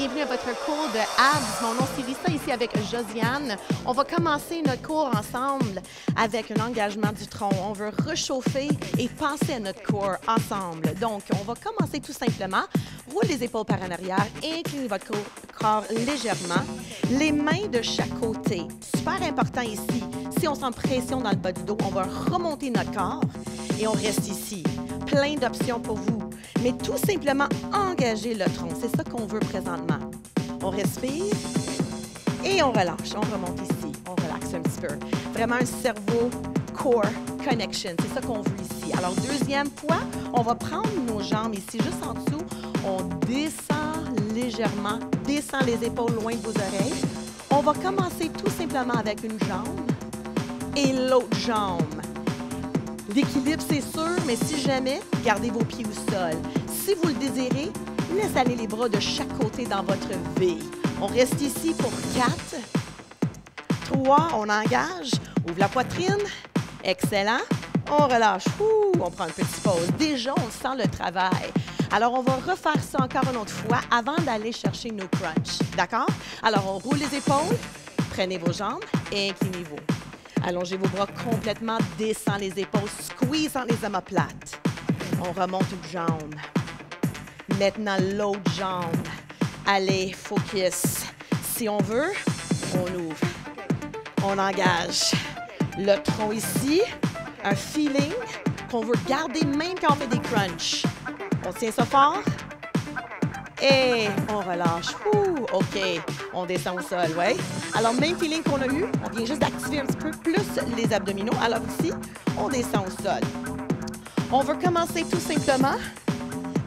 bienvenue à votre cours de abs. Mon nom c'est Lisa, ici avec Josiane. On va commencer notre cours ensemble avec un engagement du tronc. On veut réchauffer et penser à notre corps ensemble. Donc, on va commencer tout simplement. Roule les épaules par en arrière, inclinez votre corps légèrement. Les mains de chaque côté. Super important ici. Si on sent pression dans le bas du dos, on va remonter notre corps et on reste ici. Plein d'options pour vous. Mais tout simplement engager le tronc. C'est ça qu'on veut présentement. On respire et on relâche. On remonte ici. On relaxe un petit peu. Vraiment un cerveau-core connection. C'est ça qu'on veut ici. Alors, deuxième fois, on va prendre nos jambes ici, juste en dessous. On descend légèrement. Descend les épaules loin de vos oreilles. On va commencer tout simplement avec une jambe et l'autre jambe. L'équilibre, c'est sûr, mais si jamais, gardez vos pieds au sol. Si vous le désirez, laissez aller les bras de chaque côté dans votre V. On reste ici pour 4, 3, on engage, ouvre la poitrine, excellent. On relâche, on prend une petite pause. Déjà, on sent le travail. Alors, on va refaire ça encore une autre fois avant d'aller chercher nos crunchs. D'accord? Alors, on roule les épaules, prenez vos jambes et inclinez-vous. Allongez vos bras complètement, descend les épaules, squeeze dans les omoplates. On remonte une jambe. Maintenant, l'autre jambe. Allez, focus. Si on veut, on ouvre. On engage. Le tronc ici, un feeling qu'on veut garder même quand on fait des crunchs. On tient ça fort. Et on relâche. OK. On descend au sol, oui. Alors, même feeling qu'on a eu, on vient juste d'activer un petit peu plus les abdominaux. Alors ici, on descend au sol. On veut commencer tout simplement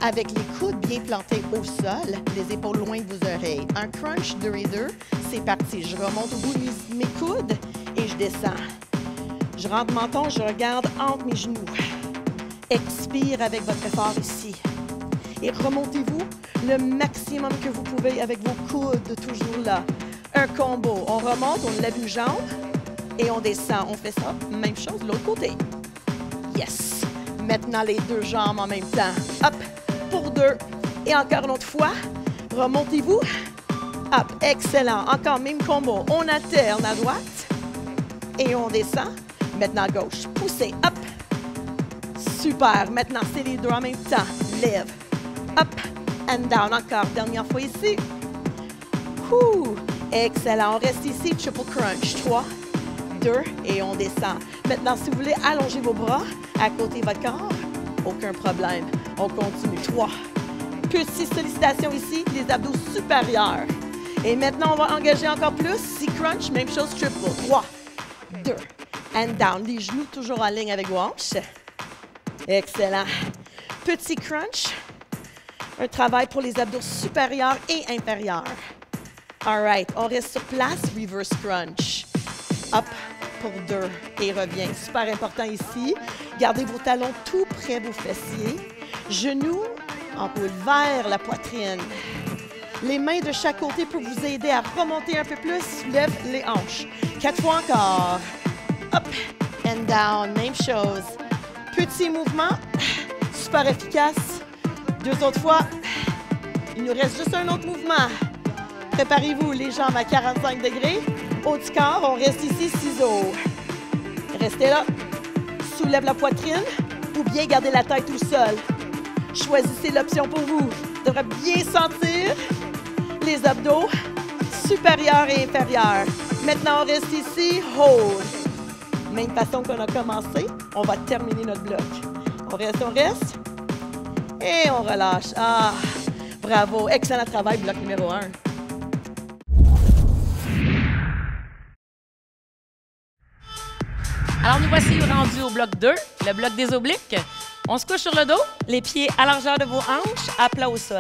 avec les coudes bien plantés au sol, les épaules loin de vos oreilles. Un crunch 2 et 2, c'est parti. Je remonte au bout de mes coudes et je descends. Je rentre mon menton, je regarde entre mes genoux. Expire avec votre effort ici. Et remontez-vous le maximum que vous pouvez avec vos coudes, toujours là. Un combo. On remonte, on lève une jambe et on descend. On fait ça, même chose de l'autre côté. Yes! Maintenant, les deux jambes en même temps. Hop, pour 2. Et encore une autre fois. Remontez-vous. Hop, excellent. Encore même combo. On alterne à droite et on descend. Maintenant, à gauche. Poussez. Hop. Super. Maintenant, c'est les deux en même temps. Lève. Up and down. Encore. Dernière fois ici. Excellent. On reste ici. Triple crunch. 3, 2 et on descend. Maintenant, si vous voulez allonger vos bras à côté de votre corps, aucun problème. On continue. 3. Petite sollicitation ici. Les abdos supérieurs. Et maintenant, on va engager encore plus. 6 crunch. Même chose. Triple. 3, 2 and down. Les genoux toujours en ligne avec vos hanches. Excellent. Petit crunch. Un travail pour les abdos supérieurs et inférieurs. All right, on reste sur place, reverse crunch. Up pour 2 et revient. Super important ici. Gardez vos talons tout près de vos fessiers. Genoux en boule vers la poitrine. Les mains de chaque côté pour vous aider à remonter un peu plus. Lève les hanches. 4 fois encore. Up and down, même chose. Petit mouvement, super efficace. 2 autres fois. Il nous reste juste un autre mouvement. Préparez-vous, les jambes à 45 degrés. Haut du corps, on reste ici, ciseaux. Restez là. Soulève la poitrine ou bien gardez la tête au sol. Choisissez l'option pour vous. Vous devrez bien sentir les abdos supérieurs et inférieurs. Maintenant, on reste ici, hold. Même façon qu'on a commencé, on va terminer notre bloc. On reste. Et on relâche. Ah, bravo. Excellent travail, bloc numéro 1. Alors, nous voici rendus au bloc 2, le bloc des obliques. On se couche sur le dos, les pieds à largeur de vos hanches, à plat au sol.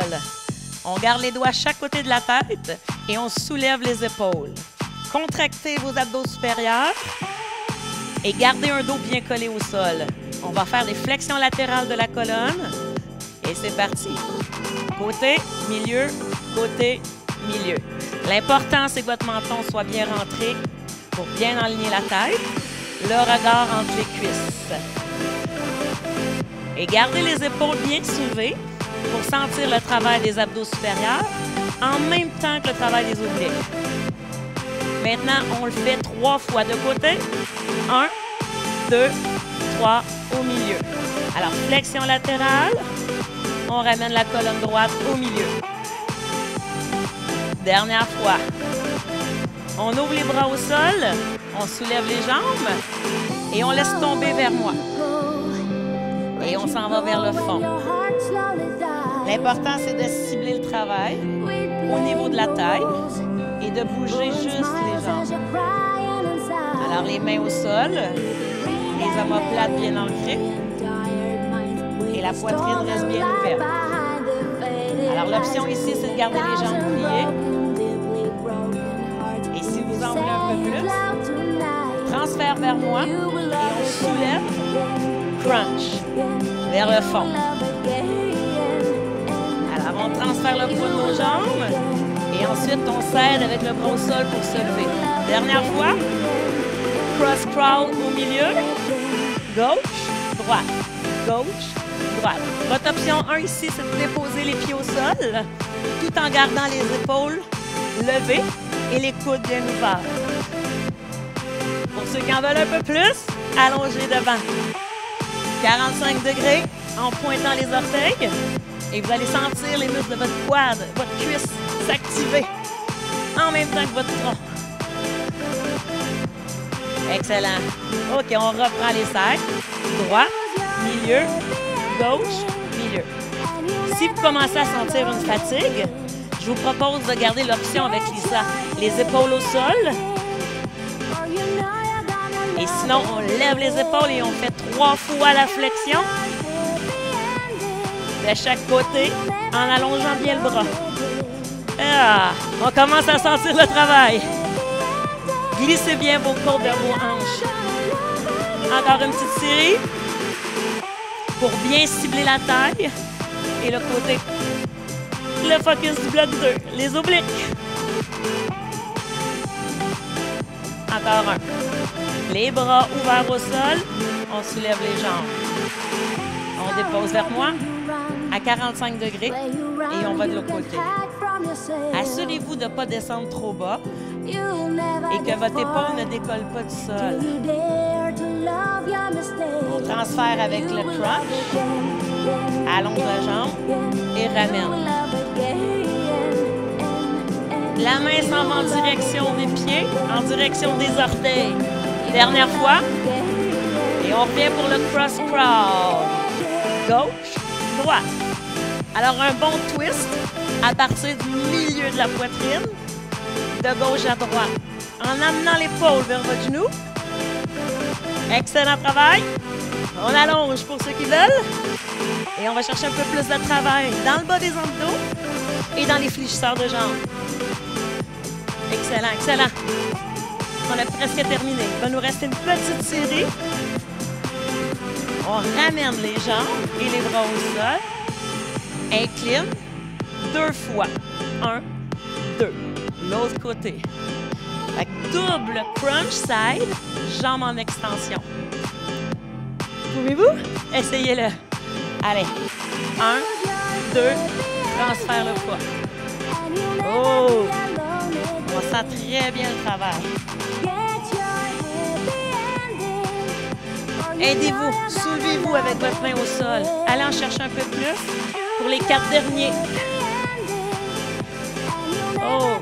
On garde les doigts à chaque côté de la tête et on soulève les épaules. Contractez vos abdos supérieurs et gardez un dos bien collé au sol. On va faire des flexions latérales de la colonne. Et c'est parti. Côté, milieu, côté, milieu. L'important, c'est que votre menton soit bien rentré pour bien aligner la tête. Le regard entre les cuisses. Et gardez les épaules bien soulevées pour sentir le travail des abdos supérieurs en même temps que le travail des obliques. Maintenant, on le fait 3 fois de côté. 1, 2, 3 au milieu. Alors, flexion latérale. On ramène la colonne droite au milieu. Dernière fois. On ouvre les bras au sol. On soulève les jambes. Et on laisse tomber vers moi. Et on s'en va vers le fond. L'important, c'est de cibler le travail au niveau de la taille et de bouger juste les jambes. Alors, les mains au sol, les omoplates bien ancrées et la poitrine reste bien ouverte. Alors, l'option ici, c'est de garder les jambes pliées. Et si vous en voulez un peu plus, transfert vers moi et on soulève, crunch, vers le fond. Alors, on transfère le poids de nos jambes et ensuite, on s'aide avec le bras au sol pour se lever. Dernière fois, cross crawl au milieu, gauche, droite, gauche, droite. Votre option 1 ici, c'est de déposer les pieds au sol tout en gardant les épaules levées et les coudes bien ouverts. Pour ceux qui en veulent un peu plus, allongez devant. 45 degrés en pointant les orteils et vous allez sentir les muscles de votre quad, votre cuisse s'activer en même temps que votre tronc. Excellent. OK, on reprend les sacs. Droite, milieu, gauche, milieu. Si vous commencez à sentir une fatigue, je vous propose de garder l'option avec Lisa. Les épaules au sol. Et sinon, on lève les épaules et on fait 3 fois la flexion de chaque côté en allongeant bien le bras. Ah, on commence à sentir le travail. Glissez bien vos côtes vers vos hanches. Encore une petite série pour bien cibler la taille et le côté. Le focus du bloc 2, les obliques. Encore un. Les bras ouverts au sol, on soulève les jambes. On dépose vers moi à 45 degrés et on va de l'autre côté. Assurez-vous de ne pas descendre trop bas et que votre épaule ne décolle pas du sol. On transfère avec le crunch, allonge la jambe et ramène. La main s'en va en direction des pieds, en direction des orteils. Dernière fois. Et on revient pour le cross crawl. Gauche, droite. Alors, un bon twist à partir du milieu de la poitrine, de gauche à droite, en amenant l'épaule vers votre genou. Excellent travail. On allonge pour ceux qui veulent. Et on va chercher un peu plus de travail dans le bas des abdos et dans les fléchisseurs de jambes. Excellent, excellent. On a presque terminé. Il va nous rester une petite série. On ramène les jambes et les bras au sol. Incline 2 fois. 1, 2. L'autre côté. Fait que double crunch side, jambes en extension. Pouvez-vous? Essayez-le. Allez. 1, 2, transfère le poids. Oh! On sent très bien le travail. Aidez-vous, soulevez-vous avec votre main au sol. Allez en chercher un peu plus pour les 4 derniers. Oh!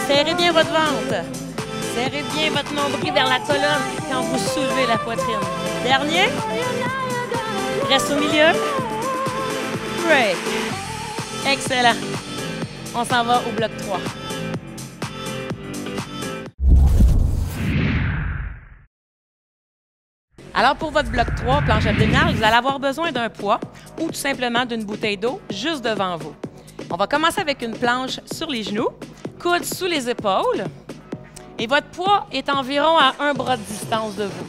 Serrez bien votre ventre. Serrez bien votre nombril vers la colonne quand vous soulevez la poitrine. Dernier. Reste au milieu. Break. Excellent. On s'en va au bloc 3. Alors, pour votre bloc 3, planche abdominale, vous allez avoir besoin d'un poids ou tout simplement d'une bouteille d'eau juste devant vous. On va commencer avec une planche sur les genoux, coude sous les épaules, et votre poids est environ à 1 bras de distance de vous.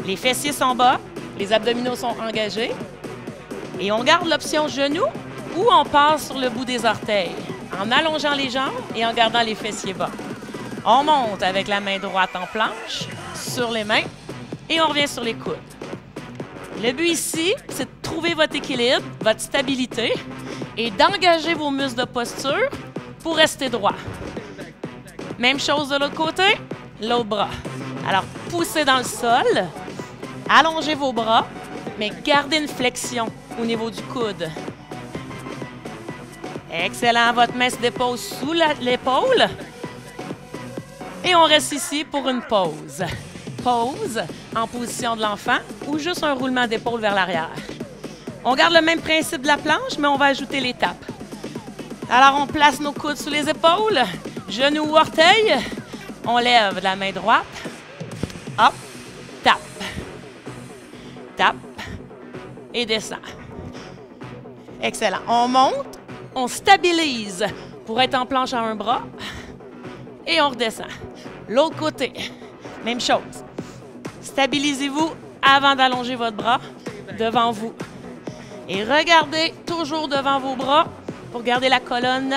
Les fessiers sont bas, les abdominaux sont engagés, et on garde l'option genou ou on passe sur le bout des orteils, en allongeant les jambes et en gardant les fessiers bas. On monte avec la main droite en planche, sur les mains, et on revient sur les coudes. Le but ici, c'est de trouver votre équilibre, votre stabilité et d'engager vos muscles de posture pour rester droit. Même chose de l'autre côté, l'autre bras. Alors, poussez dans le sol, allongez vos bras, mais gardez une flexion au niveau du coude. Excellent, votre main se dépose sous l'épaule. Et on reste ici pour une pause. Pause en position de l'enfant ou juste un roulement d'épaule vers l'arrière. On garde le même principe de la planche, mais on va ajouter l'étape. Alors, on place nos coudes sous les épaules, genoux ou orteils. On lève la main droite. Hop, tape. Tape et descend. Excellent. On monte, on stabilise pour être en planche à un bras et on redescend. L'autre côté, même chose. Stabilisez-vous avant d'allonger votre bras devant vous. Et regardez toujours devant vos bras pour garder la colonne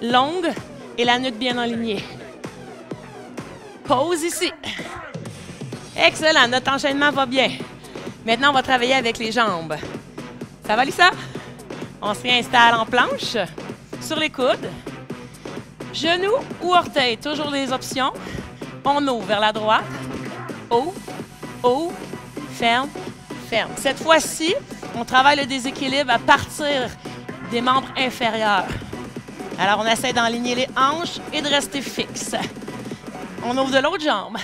longue et la nuque bien alignée. Pause ici. Excellent, notre enchaînement va bien. Maintenant, on va travailler avec les jambes. Ça va, Lisa? On se réinstalle en planche, sur les coudes. Genoux ou orteils, toujours les options. On ouvre vers la droite. Ouvre, ouvre, ferme, ferme. Cette fois-ci, on travaille le déséquilibre à partir des membres inférieurs. Alors, on essaie d'enligner les hanches et de rester fixe. On ouvre de l'autre jambe.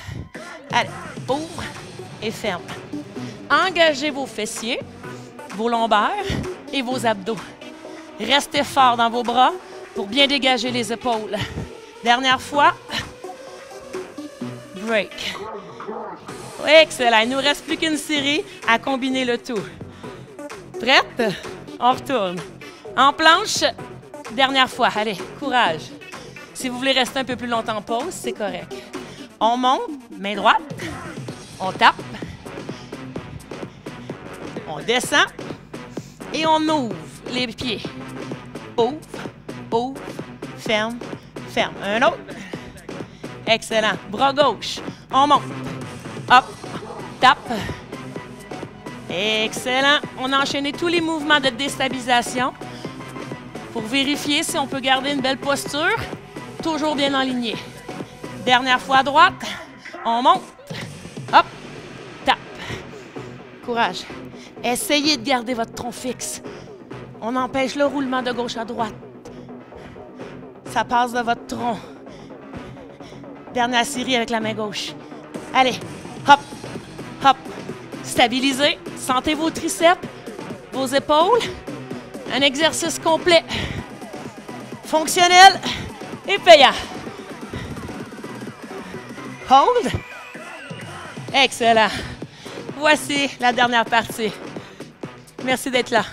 Allez, ouvre et ferme. Engagez vos fessiers, vos lombaires et vos abdos. Restez fort dans vos bras pour bien dégager les épaules. Dernière fois. Break. Excellent. Il ne nous reste plus qu'une série à combiner le tout. Prête? On retourne. En planche, dernière fois. Allez, courage. Si vous voulez rester un peu plus longtemps en pause, c'est correct. On monte, main droite. On tape. On descend. Et on ouvre les pieds. Ouvre, ouvre, ferme, ferme. Un autre. Excellent. Bras gauche. On monte. Hop, tape. Excellent. On a enchaîné tous les mouvements de déstabilisation pour vérifier si on peut garder une belle posture, toujours bien alignée. Dernière fois à droite. On monte. Hop, tape. Courage. Essayez de garder votre tronc fixe. On empêche le roulement de gauche à droite. Ça passe de votre tronc. Dernière série avec la main gauche. Allez, hop, hop. Stabilisez. Sentez vos triceps, vos épaules. Un exercice complet. Fonctionnel et payant. Hold. Excellent. Voici la dernière partie. Merci d'être là.